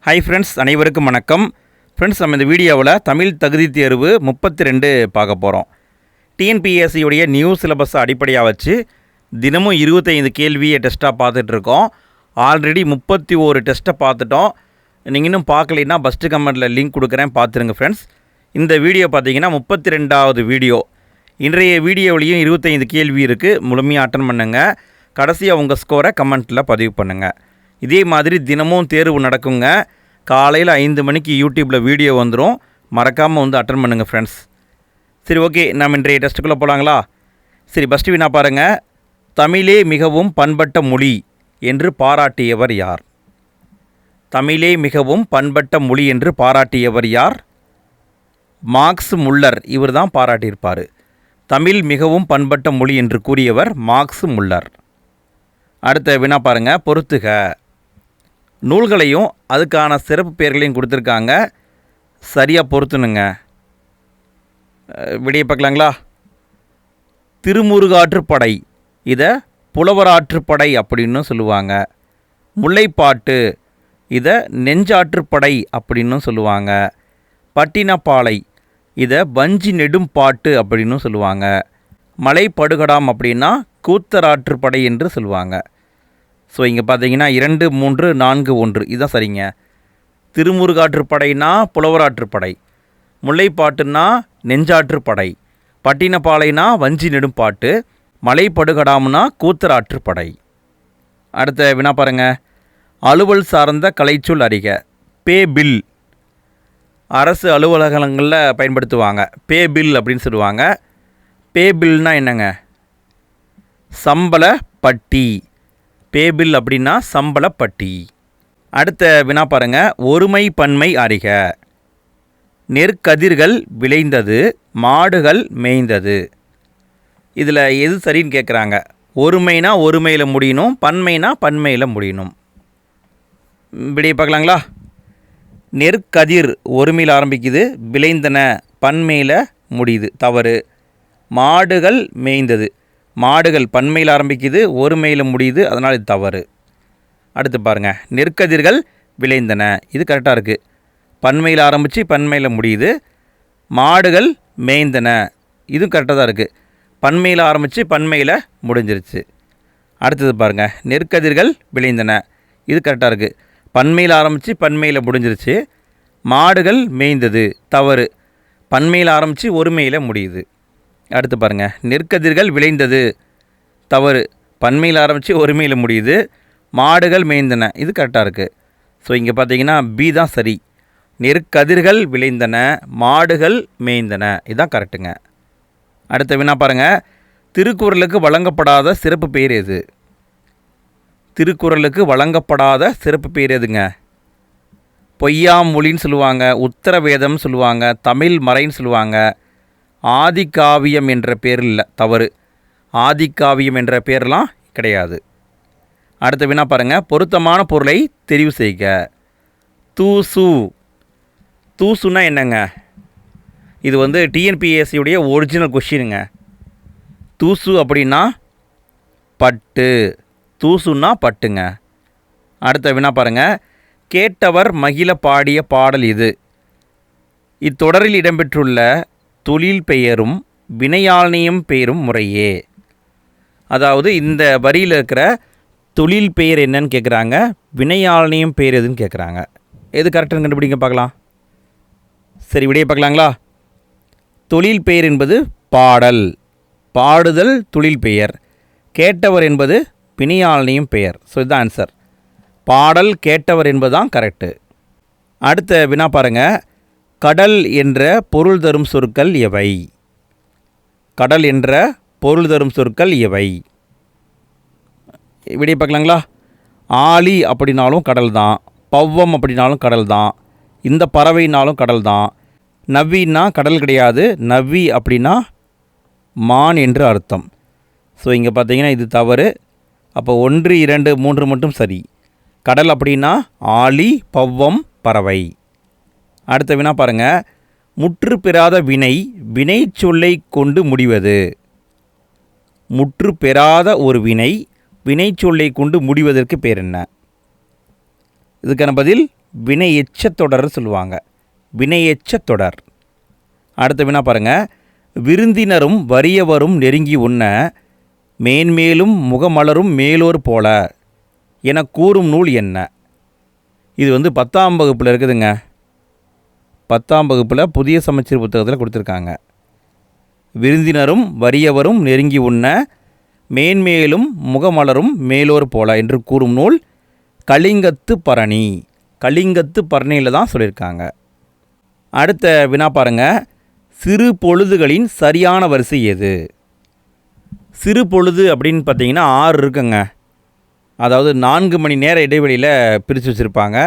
Hi friends, அனைவருக்கும் வணக்கம். Friends, நம்ம இந்த வீடியோவில் தமிழ் தகுதி தேர்வு 32 பார்க்க போகிறோம். டிஎன்பிஎஸ்சியுடைய நியூ சிலபஸை அடிப்படையாக வச்சு தினமும் 25 கேள்வியை டெஸ்ட்டாக பார்த்துட்ருக்கோம். ஆல்ரெடி 31 டெஸ்ட்டை பார்த்துட்டோம். நீங்கள் இன்னும் பார்க்கலைன்னா ஃபஸ்ட்டு கமெண்ட்டில் லிங்க் கொடுக்குறேன், பார்த்துருங்க ஃப்ரெண்ட்ஸ். இந்த வீடியோ பார்த்தீங்கன்னா 32வது வீடியோ. இன்றைய வீடியோவிலையும் 25 கேள்வி இருக்குது, முழுமையாக அட்டன் பண்ணுங்கள். கடைசியாக உங்கள் ஸ்கோரை கமெண்ட்டில் பதிவு பண்ணுங்கள். இதே மாதிரி தினமும் தேர்வு நடக்குங்க. காலையில் 5 மணிக்கு யூடியூப்பில் வீடியோ வந்துடும், மறக்காமல் வந்து அட்டன் பண்ணுங்கள் ஃப்ரெண்ட்ஸ். சரி, ஓகே, நம்ம இன்றைய டெஸ்ட்டுக்குள்ளே போகலாங்களா? சரி, ஃபஸ்ட்டு வினா பாருங்கள். தமிழே மிகவும் பண்பட்ட மொழி என்று பாராட்டியவர் யார்? தமிழே மிகவும் பண்பட்ட மொழி என்று பாராட்டியவர் யார்? Marks Muller. இவர் தான் பாராட்டியிருப்பார். தமிழ் மிகவும் பண்பட்ட மொழி என்று கூறியவர் மார்க்ஸ் முல்லர். அடுத்த வினா பாருங்கள். பொறுத்துக. நூல்களையும் அதுக்கான சிறப்பு பெயர்களையும் கொடுத்துருக்காங்க, சரியாக பொறுத்துனுங்க. விடையை பார்க்கலாங்களா? திருமுருகாற்றுப்படை, இதை புலவராற்றுப்படை அப்படின்னு சொல்லுவாங்க. முல்லைப்பாட்டு, இதை நெஞ்சாற்றுப்படை அப்படின்னு சொல்லுவாங்க. பட்டினப்பாலை, இதை வஞ்சி நெடும் பாட்டு அப்படின்னு சொல்லுவாங்க. மலைப்படுகடாம் அப்படின்னா கூத்தராற்றுப்படை என்று சொல்லுவாங்க. ஸோ இங்கே பார்த்தீங்கன்னா 2, 3, 4, 1 இதுதான் சரிங்க. திருமுருகாற்றுப்படைனா புலவராற்றுப்படை, முல்லைப்பாட்டுன்னா நெஞ்சாற்றுப்படை, பட்டினப்பாலைனா வஞ்சி நெடும் பாட்டு, மலைப்படுகடாம்னா கூத்தராற்றுப்படை. அடுத்த வினா பாருங்கள். அலுவல் சார்ந்த கலைச்சொல் அறிக. பே பில். அரசு அலுவலகங்களில் பயன்படுத்துவாங்க, பே பில் அப்படின்னு சொல்லுவாங்க. பே பில்னால் என்னங்க? சம்பள பட்டி. பே பில் அப்படின்னா சம்பள பட்டி. அடுத்த வினா பாருங்கள். ஒருமை பன்மை அறிக. நெற்கதிர்கள் விளைந்தது, மாடுகள் மேய்ந்தது. இதில் எது சரின்னு கேட்குறாங்க. ஒருமைனா ஒருமையில் முடியணும், பன்மைனா பன்மையில் முடியணும். விடையை பார்க்கலாங்களா? நெற்கதிர் ஒருமையில் ஆரம்பிக்குது, விளைந்தன பன்மையில் முடியுது, தவறு. மாடுகள் மேய்ந்தது, மாடுகள் பன்மையில் ஆரம்பிக்குது, ஒருமையில் முடியுது, அதனால் இது தவறு. அடுத்து பாருங்கள். நெற்கதிர்கள் விளைந்தன, இது கரெக்டாக இருக்குது. பன்மையில் ஆரம்பித்து பன்மையில் முடியுது. மாடுகள் மேய்ந்தன, இதுவும் கரெக்டாக தான் இருக்குது. பன்மையில் ஆரம்பித்து பன்மையில் முடிஞ்சிருச்சு. அடுத்தது பாருங்கள். நெற்கதிர்கள் விளைந்தன, இது கரெக்டாக இருக்குது. பன்மையில் ஆரம்பித்து பன்மையில் முடிஞ்சிருச்சு. மாடுகள் மேய்ந்தது, தவறு. பன்மையில் ஆரம்பித்து ஒருமையில் முடியுது. அடுத்து பாருங்கள். நெற்கதிர்கள் விளைந்தது, தவறு. பன்மையில் ஆரம்பித்து ஒருமையில் முடியுது. மாடுகள் மேய்ந்தன, இது கரெக்டாக இருக்குது. ஸோ இங்கே பார்த்தீங்கன்னா பி தான் சரி. நெற்கதிர்கள் விளைந்தன, மாடுகள் மேய்ந்தன, இதுதான் கரெக்டுங்க. அடுத்த வினா பாருங்கள். திருக்குறளுக்கு வழங்கப்படாத சிறப்பு பெயர் எது? திருக்குறளுக்கு வழங்கப்படாத சிறப்பு பெயர் எதுங்க? பொய்யாமொழின்னு சொல்லுவாங்க, உத்தரவேதம்னு சொல்லுவாங்க, தமிழ் மறைன்னு சொல்லுவாங்க. ஆதிகாவியம் என்ற பேர் இல்லை, தவறு. ஆதிகாவியம் என்ற பேர்லாம் கிடையாது. அடுத்த வினா பாருங்கள். பொருத்தமான பொருளை தெரிவு செய்க. தூசு. தூசுன்னா என்னங்க? இது வந்து டிஎன்பிஎஸ்சியுடைய ஒரிஜினல் கொஷினுங்க. தூசு அப்படின்னா பட்டு, தூசுன்னா பட்டுங்க. அடுத்த வினா பாருங்கள். கேட்டவர் மகிழ பாடிய பாடல் இது. இத்தொடரில் இடம்பெற்றுள்ள தொழில் பெயரும் வினையாளனியும் பெயரும் முறையே. அதாவது இந்த வரியில் இருக்கிற தொழில் பெயர் என்னன்னு கேட்குறாங்க, வினையாளனியும் பெயர் எதுன்னு கேட்குறாங்க. எது கரெக்டுன்னு கண்டுபிடிங்க பார்க்கலாம். சரி, விடையை பார்க்கலாங்களா? தொழில் பெயர் என்பது பாடல், பாடுதல் தொழில் பெயர். கேட்டவர் என்பது வினையாளனியும் பெயர். ஸோ இதுதான் ஆன்சர். பாடல் கேட்டவர் என்பது தான் கரெக்டு. அடுத்த வினா பாருங்கள். கடல் என்ற பொருள் தரும் சொற்கள் எவை? கடல் என்ற பொருள் தரும் சொற்கள் எவை? விடையை பார்க்கலாங்களா? ஆழி அப்படின்னாலும் கடல் தான், பவ்வம் அப்படின்னாலும் கடல் தான், இந்த பறவைனாலும் கடல் தான். நவ்வின்னா கடல் கிடையாது, நவ்வி அப்படின்னா மான் என்று அர்த்தம். ஸோ இங்கே பார்த்தீங்கன்னா இது தவறு. அப்போ 1, 2, 3 மட்டும் சரி. கடல் அப்படின்னா ஆழி, பவ்வம், பறவை. அடுத்த வினா பாருங்கள். முற்று பெறாத வினை வினை சொல்லை கொண்டு முடிவது. முற்று பெறாத ஒரு வினை வினை சொல்லை கொண்டு முடிவதற்கு பேர் என்ன? இதுக்கான பதில் வினையெச்ச தொடர் சொல்லுவாங்க. வினையெச்ச தொடர். அடுத்த வினா பாருங்கள். விருந்தினரும் வறியவரும் நெருங்கி உண்ண மேன்மேலும் முகமலரும் மேலோர் போல என கூறும் நூல் என்ன? இது 10ஆம் வகுப்பில் இருக்குதுங்க. 10ஆம் வகுப்பில் புதிய சமச்சீர் புத்தகத்தில் கொடுத்துருக்காங்க. விருந்தினரும் வறியவரும் நெருங்கி உண்ண மேன்மேலும் முகமலரும் மேலோர் போல என்று கூறும் நூல் கலிங்கத்து பரணி. கலிங்கத்து பரணியில் தான் சொல்லியிருக்காங்க. அடுத்த வினா பாருங்கள். சிறு பொழுதுகளின் சரியான வரிசை எது? சிறு பொழுது அப்படின்னு பார்த்தீங்கன்னா 6 இருக்குங்க. அதாவது 4 மணி நேர இடைவெளியில் பிரித்து வச்சுருப்பாங்க.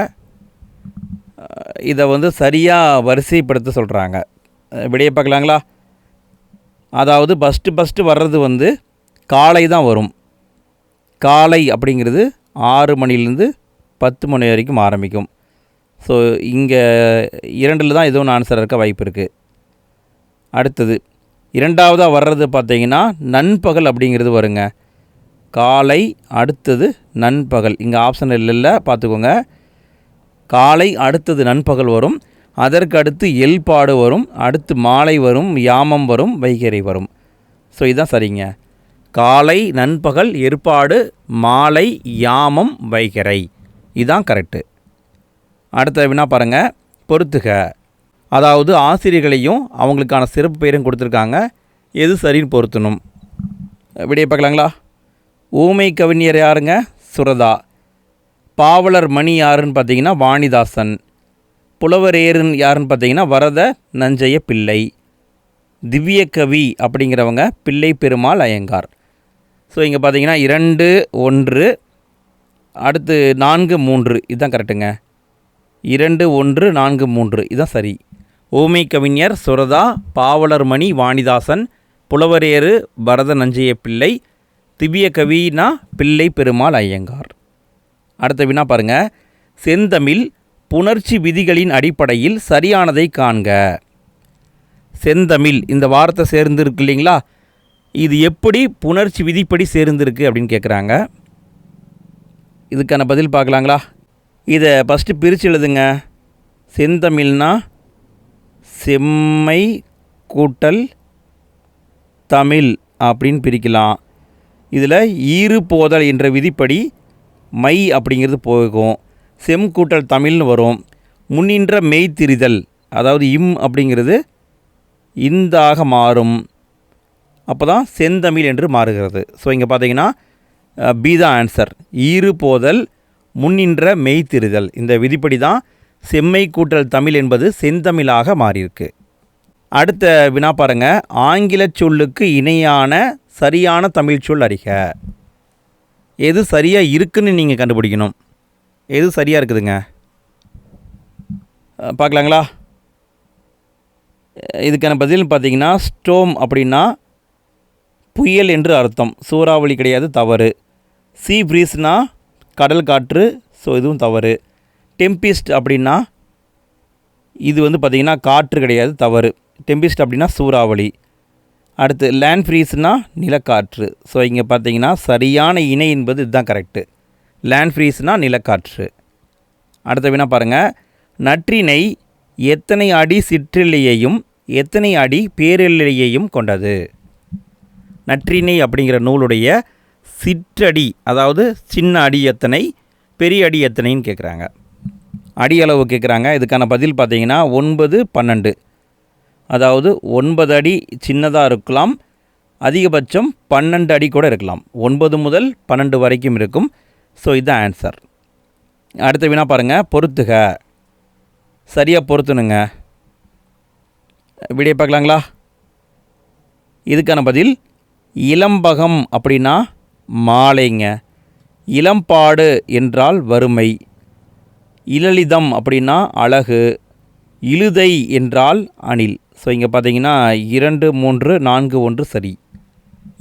இதை சரியாக வரிசைப்படுத்த சொல்கிறாங்க. விடையை பார்க்கலாங்களா? அதாவது ஃபஸ்ட்டு வர்றது காலை தான் வரும். காலை அப்படிங்கிறது 6 மணிலேருந்து 10 மணி வரைக்கும் ஆரம்பிக்கும். ஸோ இங்கே 2 தான் ஏதோ ஒன்று ஆன்சர் இருக்க வாய்ப்பு இருக்குது. அடுத்தது 2வதாக வர்றது பார்த்திங்கன்னா நண்பகல் அப்படிங்கிறது வருங்க. காலை அடுத்தது நண்பகல். இங்கே ஆப்ஷன் இல்லை, பார்த்துக்கோங்க. காலை அடுத்தது நண்பகல் வரும். அதற்கு அடுத்து எல்பாடு வரும். அடுத்து மாலை வரும், யாமம் வரும், வைகறை வரும். ஸோ இதுதான் சரிங்க. காலை, நண்பகல், ஏற்பாடு, மாலை, யாமம், வைகறை. இதுதான் கரெக்டு. அடுத்த வினா பாருங்கள். பொறுத்துக. அதாவது ஆசிரியர்களையும் அவங்களுக்கான சிறப்பு பெயரும் கொடுத்துருக்காங்க. எது சரின்னு பொருத்தணும். விடையை பார்க்கலாங்களா? ஊமை கவிஞர் யாருங்க? சுரதா. பாவலர் மணி யாருன்னு பார்த்தீங்கன்னா வாணிதாசன். புலவரேருன்னு யாருன்னு பார்த்தீங்கன்னா வரத நஞ்சைய பிள்ளை. திவ்ய கவி அப்படிங்கிறவங்க பிள்ளை பெருமாள் ஐயங்கார். ஸோ இங்கே பார்த்தீங்கன்னா 2, 1, அடுத்து 4, 3 இதுதான் கரெக்டுங்க. 2, 1, 4, 3 இதுதான் சரி. ஊமை கவிஞர் சுரதா, பாவலர் மணி வாணிதாசன், புலவரேறு பரத நஞ்சைய பிள்ளை, திவ்ய கவினா பிள்ளை பெருமாள் ஐயங்கார். அடுத்த வினா பாருங்கள். செந்தமிழ் புணர்ச்சி விதிகளின் அடிப்படையில் சரியானதை காண்க. செந்தமிழ் இந்த வார்த்தை சேர்ந்துருக்கு இல்லைங்களா? இது எப்படி புணர்ச்சி விதிப்படி சேர்ந்துருக்கு அப்படின்னு கேட்குறாங்க. இதுக்கான பதில் பார்க்கலாங்களா? இதை ஃபஸ்ட்டு பிரித்து எழுதுங்க. செந்தமிழ்னா செம்மை கூட்டல் தமிழ் அப்படின்னு பிரிக்கலாம். இதில் ஈறு போதல் என்ற விதிப்படி மை அப்படிங்கிறது போகும். செம் கூட்டல் தமிழ்னு வரும். முன்னின்ற மெய்த்திரிதல் அதாவது இம் அப்படிங்கிறது இந்தாக மாறும். அப்போ தான் செந்தமிழ் என்று மாறுகிறது. ஸோ இங்கே பார்த்தீங்கன்னா பி தான் ஆன்சர். ஈறு போதல் முன்னின்ற மெய்த்திரிதல் இந்த விதிப்படி தான் செம்மை கூட்டல் தமிழ் என்பது செந்தமிழாக மாறியிருக்கு. அடுத்த வினா பாருங்க. ஆங்கில சொல்லுக்கு இணையான சரியான தமிழ் சொல் அறிக. எது சரியாக இருக்குதுன்னு நீங்கள் கண்டுபிடிக்கணும். எது சரியாக இருக்குதுங்க பார்க்கலாங்களா? இதுக்கான பதில் பார்த்தீங்கன்னா ஸ்டோம் அப்படின்னா புயல் என்று அர்த்தம். சூறாவளி கிடையாது, தவறு. சீ ப்ரீஸ்னா கடல் காற்று, ஸோ இதுவும் தவறு. டெம்பிஸ்ட் அப்படின்னா இது பார்த்திங்கன்னா காற்று கிடையாது, தவறு. டெம்பிஸ்ட் அப்படின்னா சூறாவளி. அடுத்து லேண்ட் ஃப்ரீஸ்னால் நிலக்காற்று. ஸோ இங்கே பார்த்தீங்கன்னா சரியான இணை என்பது இதுதான் கரெக்டு. லேண்ட் ஃப்ரீஸ்னால் நிலக்காற்று. அடுத்த வினா பாருங்கள். நற்றிணை எத்தனை அடி சிற்றெல்லையையும் எத்தனை அடி பேரெல்லையையும் கொண்டது? நற்றிணை அப்படிங்கிற நூலுடைய சிற்றடி அதாவது சின்ன அடி எத்தனை, பெரிய அடி எத்தனைன்னு கேட்குறாங்க. அடி அளவு கேட்குறாங்க. இதுக்கான பதில் பார்த்தீங்கன்னா 9, 12. அதாவது 9 அடி சின்னதாக இருக்கலாம், அதிகபட்சம் 12 அடி கூட இருக்கலாம். 9 முதல் 12 வரைக்கும் இருக்கும். ஸோ இதுதான் ஆன்சர். அடுத்த வினா பாருங்கள். பொறுத்துக. சரியாக பொறுத்துனுங்க. விடையை பார்க்கலாங்களா? இதுக்கான பதில் இளம்பகம் அப்படின்னா மாலைங்க. இளம்பாடு என்றால் வறுமை. இளலிதம் அப்படின்னா அழகு. இழுதை என்றால் அணில். ஸோ இங்கே பார்த்தீங்கன்னா 2, 3, 4, 1 சரி.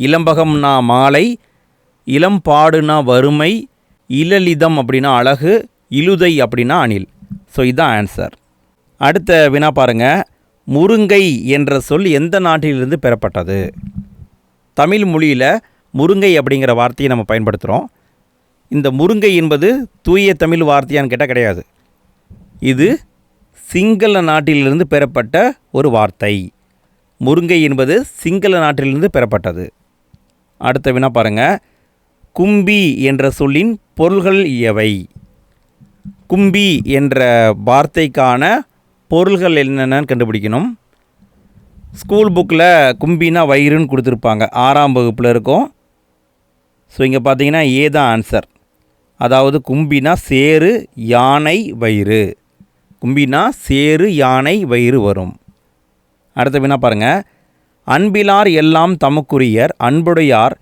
இளம்பகம்னா மாலை, இளம்பாடுனா வறுமை, இளலிதம் அப்படின்னா அழகு, இழுதை அப்படின்னா அணில். ஸோ இதுதான் ஆன்சர். அடுத்த வினா பாருங்கள். முருங்கை என்ற சொல் எந்த நாட்டிலிருந்து பெறப்பட்டது? தமிழ் மொழியில் முருங்கை அப்படிங்கிற வார்த்தையை நம்ம பயன்படுத்துகிறோம். இந்த முருங்கை என்பது தூய தமிழ் வார்த்தையான்னு கேட்டால் கிடையாது. இது சிங்கள நாட்டிலிருந்து பெறப்பட்ட ஒரு வார்த்தை. முருங்கை என்பது சிங்கள நாட்டிலிருந்து பெறப்பட்டது. அடுத்த வினா பாருங்கள். கும்பி என்ற சொல்லின் பொருள்கள் எவை? கும்பி என்ற வார்த்தைக்கான பொருள்கள் என்னென்னு கண்டுபிடிக்கணும். ஸ்கூல் புக்கில் கும்பினா வயிறுன்னு கொடுத்துருப்பாங்க, 6ஆம் வகுப்பில் இருக்கும். ஸோ இங்கே பார்த்தீங்கன்னா தான் ஆன்சர். அதாவது கும்பினா சேறு யானை வயிறு. கும்பினா சேறு யானை வயிறு வரும். அடுத்த வினா பாருங்கள். அன்பிலார் எல்லாம் தமக்குரியர் அன்புடையார்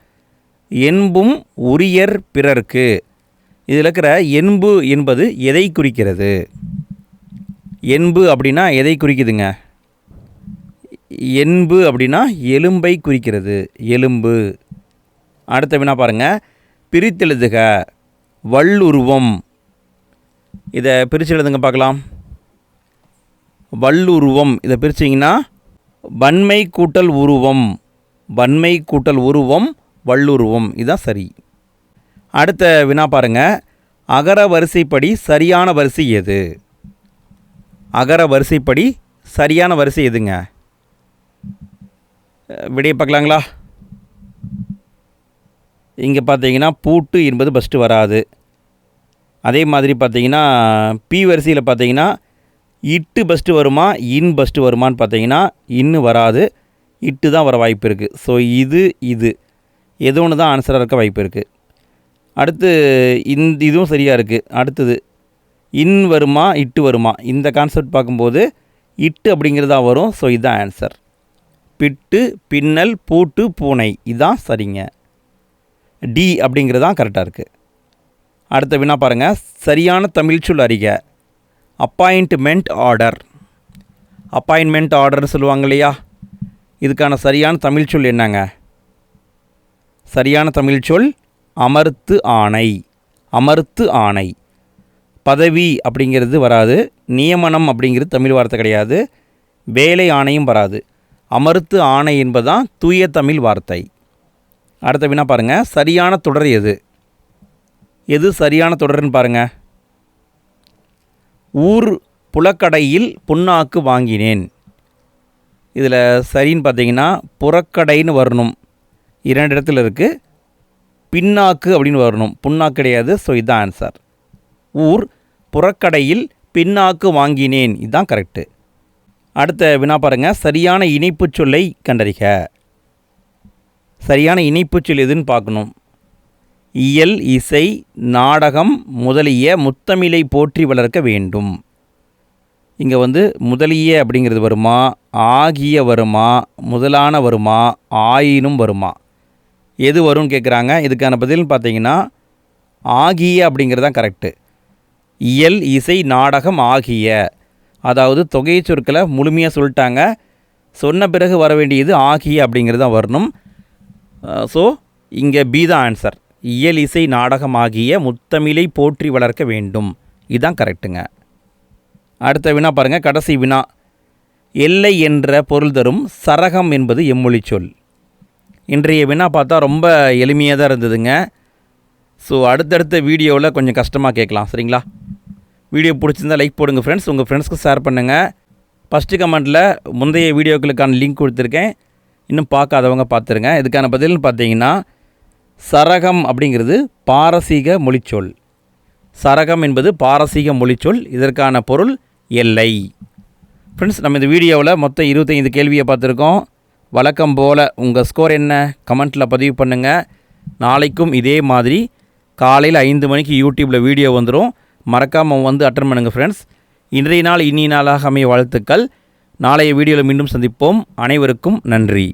என்பும் உரியர் பிறர்க்கு. இதில் இருக்கிற என்பு என்பது எதை குறிக்கிறது? என்பு அப்படின்னா எதை குறிக்குதுங்க? என்பு அப்படின்னா எலும்பை குறிக்கிறது, எலும்பு. அடுத்த வினா பாருங்கள். பிரித்தெழுதுக. வல்லுருவம். இதை பிரித்து எழுதுங்க பார்க்கலாம். வல்லுருவம் இதை பிரிச்சிங்கன்னா வன்மை கூட்டல் உருவம், வன்மை கூட்டல் உருவம் வல்லுருவம். இதுதான் சரி. அடுத்த வினா பாருங்கள். அகர வரிசைப்படி சரியான வரிசை எது? அகர வரிசைப்படி சரியான வரிசை எதுங்க? விடையை பார்க்கலாங்களா? இங்கே பார்த்தீங்கன்னா பூட்டு என்பது ஃபஸ்ட்டு வராது. அதே மாதிரி பார்த்தீங்கன்னா பி வரிசையில் பார்த்தீங்கன்னா இட்டு ஃபஸ்ட்டு வருமா இன் ஃபஸ்ட்டு வருமானு பார்த்தீங்கன்னா இன்னு வராது, இட்டு தான் வர வாய்ப்பு இருக்குது. ஸோ இது எது ஒன்று தான் ஆன்சராக இருக்க வாய்ப்பு இருக்குது. அடுத்து இதுவும் சரியாக இருக்குது. அடுத்தது இன் வருமா இட்டு வருமா? இந்த கான்செப்ட் பார்க்கும்போது இட்டு அப்படிங்கிறது தான் வரும். ஸோ இதுதான் ஆன்சர். பிட்டு பின்னல் பூட்டு பூனை இதுதான் சரிங்க. டி அப்படிங்கிறது தான் கரெக்டாக இருக்குது. அடுத்த வினா பாருங்கள். சரியான தமிழ் சொல் அறிக. Appointment order. அப்பாயின்மெண்ட் ஆர்டர்னு சொல்லுவாங்க இல்லையா? இதுக்கான சரியான தமிழ் சொல் என்னங்க? சரியான தமிழ் சொல் அமர்த்து ஆணை. அமர்த்து ஆணை. பதவி அப்படிங்கிறது வராது, நியமனம் அப்படிங்கிறது தமிழ் வார்த்தை கிடையாது, வேலை ஆணையும் வராது. அமர்த்து ஆணை என்பதுதான் தூய தமிழ் வார்த்தை. அடுத்த வினா பாருங்கள். சரியான தொடர் எது? எது சரியான தொடர்னு பாருங்கள். ஊர் புலக்கடையில் புண்ணாக்கு வாங்கினேன். இதில் சரின்னு பார்த்தீங்கன்னா புறக்கடைன்னு வரணும், 2 இடத்துல இருக்குது. பின்னாக்கு அப்படின்னு வரணும், புண்ணாக்கு கிடையாது. ஸோ இதுதான் ஆன்சர். ஊர் புறக்கடையில் பின்னாக்கு வாங்கினேன் இதுதான் கரெக்டு. அடுத்த வினா பாருங்கள். சரியான இணைப்பு சொல்லை கண்டறிக. சரியான இணைப்பு சொல் எதுன்னு பார்க்கணும். இயல் இசை நாடகம் முதலிய முத்தமிழை போற்றி வளர்க்க வேண்டும். இங்கே முதலிய அப்படிங்கிறது வருமா, ஆகிய வருமா, முதலான வருமா, ஆயினும் வருமா? எது வரும்னு கேட்குறாங்க. இதுக்கான பதில்னு பார்த்தீங்கன்னா ஆகிய அப்படிங்கிறது தான் கரெக்டு. இயல் இசை நாடகம் ஆகிய, அதாவது தொகை சொற்களை முழுமையாக சொல்லிட்டாங்க. சொன்ன பிறகு வர வேண்டியது ஆகிய அப்படிங்கிறது தான் வரணும். ஸோ இங்கே பி தான் ஆன்சர். இயல் இசை நாடகம் ஆகிய முத்தமிழை போற்றி வளர்க்க வேண்டும் இதுதான் கரெக்டுங்க. அடுத்த வினா பாருங்கள். கடைசி வினா. எல்லை என்ற பொருள் தரும் சரகம் என்பது எம்மொழி சொல். இன்றைய வினா பார்த்தா ரொம்ப எளிமையாக தான் இருந்ததுங்க. ஸோ அடுத்தடுத்த வீடியோவில் கொஞ்சம் கஷ்டமாக கேட்கலாம், சரிங்களா? வீடியோ பிடிச்சிருந்தால் லைக் போடுங்க ஃப்ரெண்ட்ஸ், உங்கள் ஃப்ரெண்ட்ஸ்க்கு ஷேர் பண்ணுங்கள். ஃபஸ்ட்டு கமெண்ட்டில் முந்தைய வீடியோக்களுக்கான லிங்க் கொடுத்துருக்கேன், இன்னும் பார்க்காதவங்க பார்த்துருங்க. இதுக்கான பதில்னு பார்த்தீங்கன்னா சரகம் அப்படிங்கிறது பாரசீக மொழிச்சொல். சரகம் என்பது பாரசீக மொழிச்சொல். இதற்கான பொருள் எல்லை. ஃப்ரெண்ட்ஸ், நம்ம இந்த வீடியோவில் மொத்தம் 25 கேள்வியை பார்த்துருக்கோம். வழக்கம் போல் உங்கள் ஸ்கோர் என்ன கமெண்ட்டில் பதிவு பண்ணுங்கள். நாளைக்கும் இதே மாதிரி காலையில் 5 மணிக்கு யூடியூப்பில் வீடியோ வந்துடும். மறக்காமல் அட்டன் பண்ணுங்கள் ஃப்ரெண்ட்ஸ். இன்றைய நாள் இனிய நாளாக அமைய வாழ்த்துக்கள். நாளைய வீடியோவில் மீண்டும் சந்திப்போம். அனைவருக்கும் நன்றி.